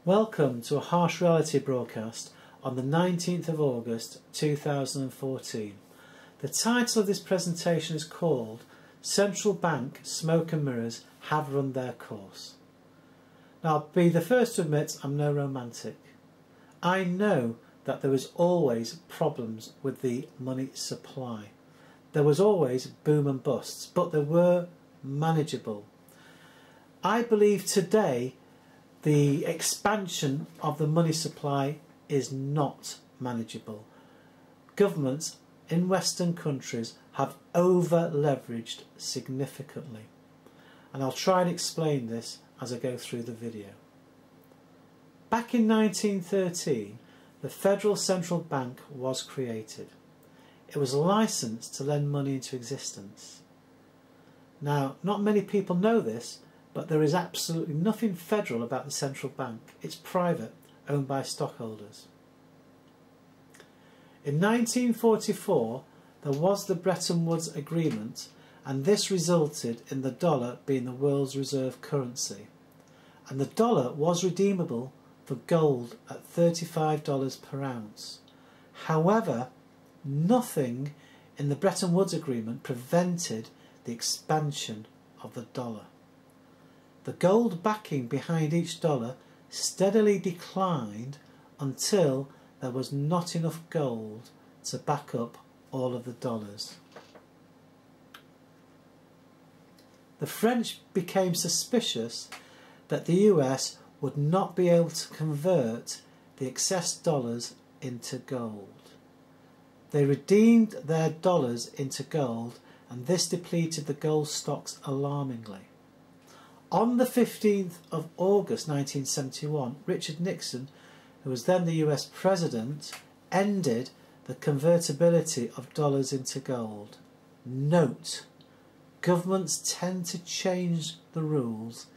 Welcome to a harsh reality broadcast on the 19th of August 2014. The title of this presentation is called Central Bank Smoke and Mirrors Have Run Their Course. Now, I'll be the first to admit I'm no romantic. I know that there was always problems with the money supply. There was always boom and busts, but they were manageable. I believe today the expansion of the money supply is not manageable. Governments in Western countries have over-leveraged significantly, and I'll try and explain this as I go through the video. Back in 1913, the Federal Central Bank was created. It was licensed to lend money into existence. Now, not many people know this, but there is absolutely nothing federal about the central bank. It's private, owned by stockholders. In 1944, there was the Bretton Woods Agreement, and this resulted in the dollar being the world's reserve currency. And the dollar was redeemable for gold at $35 per ounce. However, nothing in the Bretton Woods Agreement prevented the expansion of the dollar. The gold backing behind each dollar steadily declined until there was not enough gold to back up all of the dollars. The French became suspicious that the US would not be able to convert the excess dollars into gold. They redeemed their dollars into gold, and this depleted the gold stocks alarmingly. On the 15th of August 1971, Richard Nixon, who was then the US President, ended the convertibility of dollars into gold. Note, governments tend to change the rules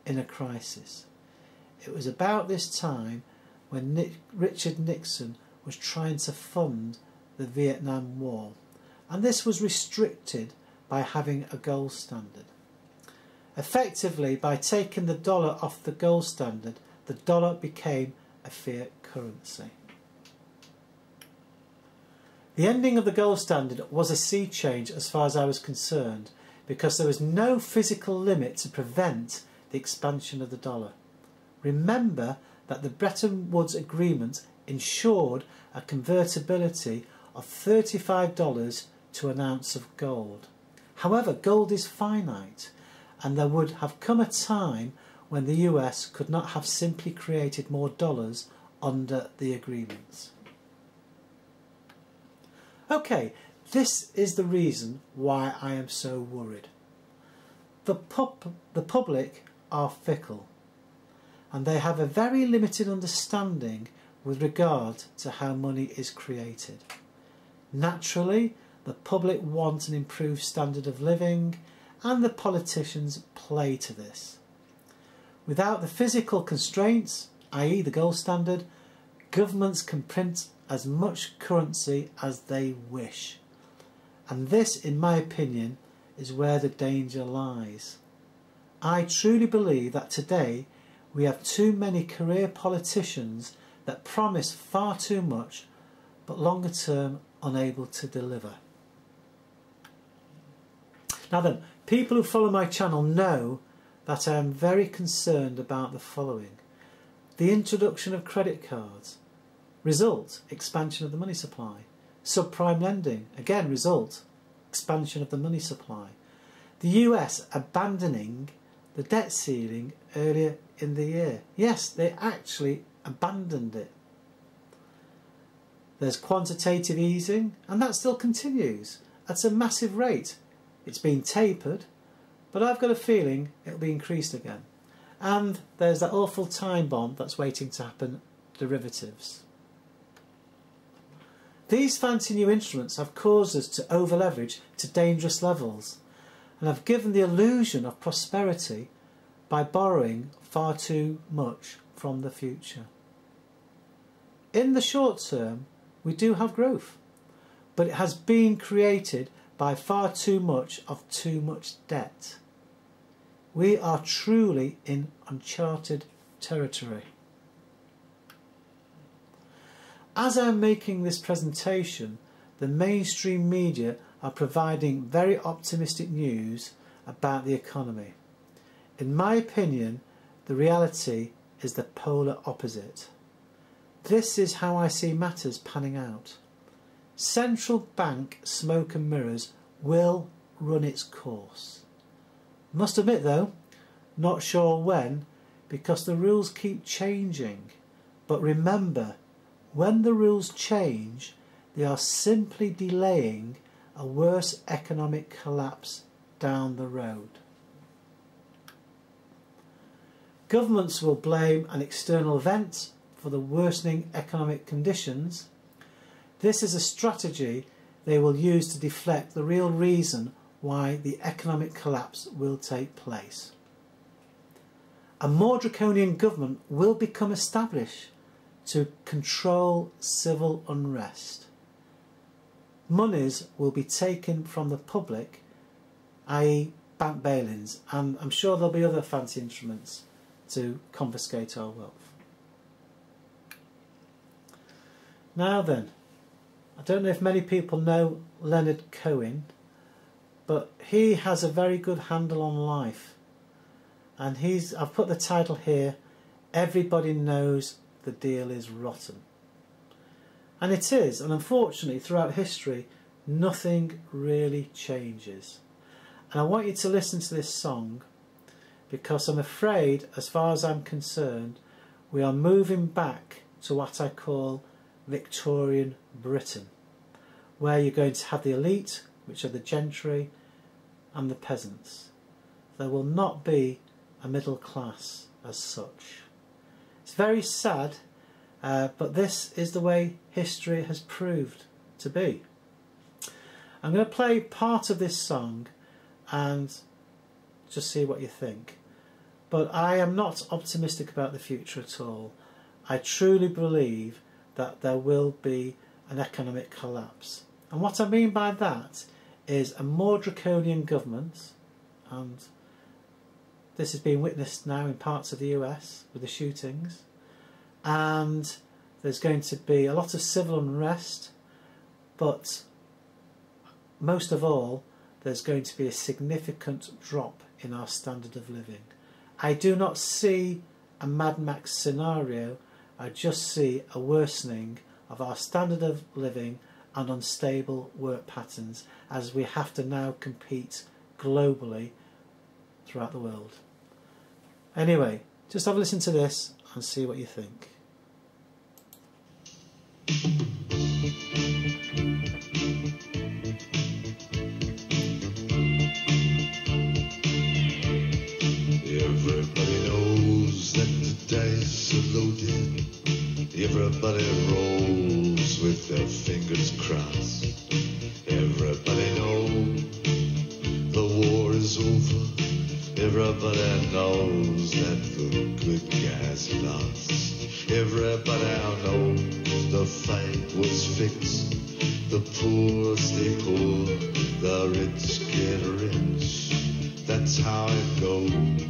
in a crisis. It was about this time when Richard Nixon was trying to fund the Vietnam War, and this was restricted by having a gold standard. Effectively, by taking the dollar off the gold standard, the dollar became a fiat currency. The ending of the gold standard was a sea change as far as I was concerned, because there was no physical limit to prevent the expansion of the dollar. Remember that the Bretton Woods Agreement ensured a convertibility of $35 to an ounce of gold. However, gold is finite, and there would have come a time when the US could not have simply created more dollars under the agreements. Okay, this is the reason why I am so worried. The public are fickle, and they have a very limited understanding with regard to how money is created. Naturally, the public want an improved standard of living, and the politicians play to this. Without the physical constraints, i.e. the gold standard, governments can print as much currency as they wish. And this, in my opinion, is where the danger lies. I truly believe that today we have too many career politicians that promise far too much, but longer term unable to deliver. Now then, people who follow my channel know that I am very concerned about the following. The introduction of credit cards. Result, expansion of the money supply. Subprime lending, again result, expansion of the money supply. The US abandoning the debt ceiling earlier in the year. Yes, they actually abandoned it. There's quantitative easing, and that still continues at a massive rate. It's been tapered, but I've got a feeling it'll be increased again. And there's that awful time bomb that's waiting to happen, derivatives. These fancy new instruments have caused us to over-leverage to dangerous levels, and have given the illusion of prosperity by borrowing far too much from the future. In the short term, we do have growth, but it has been created by far too much of too much debt. We are truly in uncharted territory. As I'm making this presentation, the mainstream media are providing very optimistic news about the economy. In my opinion, the reality is the polar opposite. This is how I see matters panning out. Central bank smoke and mirrors will run its course. Must admit though, not sure when, because the rules keep changing. But remember, when the rules change, they are simply delaying a worse economic collapse down the road. Governments will blame an external event for the worsening economic conditions. This is a strategy they will use to deflect the real reason why the economic collapse will take place. A more draconian government will become established to control civil unrest. Monies will be taken from the public, i.e. bank bail-ins, and I'm sure there'll be other fancy instruments to confiscate our wealth. Now then, I don't know if many people know Leonard Cohen, but he has a very good handle on life, and I've put the title here, Everybody Knows the Deal is Rotten. And it is, and unfortunately throughout history nothing really changes. And I want you to listen to this song, because I'm afraid, as far as I'm concerned, we are moving back to what I call Victorian Britain, where you're going to have the elite, which are the gentry, and the peasants. There will not be a middle class as such. It's very sad, but this is the way history has proved to be. I'm going to play part of this song and just see what you think. But I am not optimistic about the future at all. I truly believe that there will be an economic collapse. And what I mean by that is a more draconian government, and this is being witnessed now in parts of the US with the shootings, and there's going to be a lot of civil unrest, but most of all there's going to be a significant drop in our standard of living. I do not see a Mad Max scenario, I just see a worsening of our standard of living and unstable work patterns as we have to now compete globally throughout the world. Anyway, just have a listen to this and see what you think. Everybody knows that the dice are loaded. Everybody rolls with their fingers crossed. Everybody knows the war is over. Everybody knows that the good guys lost. Everybody knows the fight was fixed. The poor stay poor, the rich get rich. That's how it goes.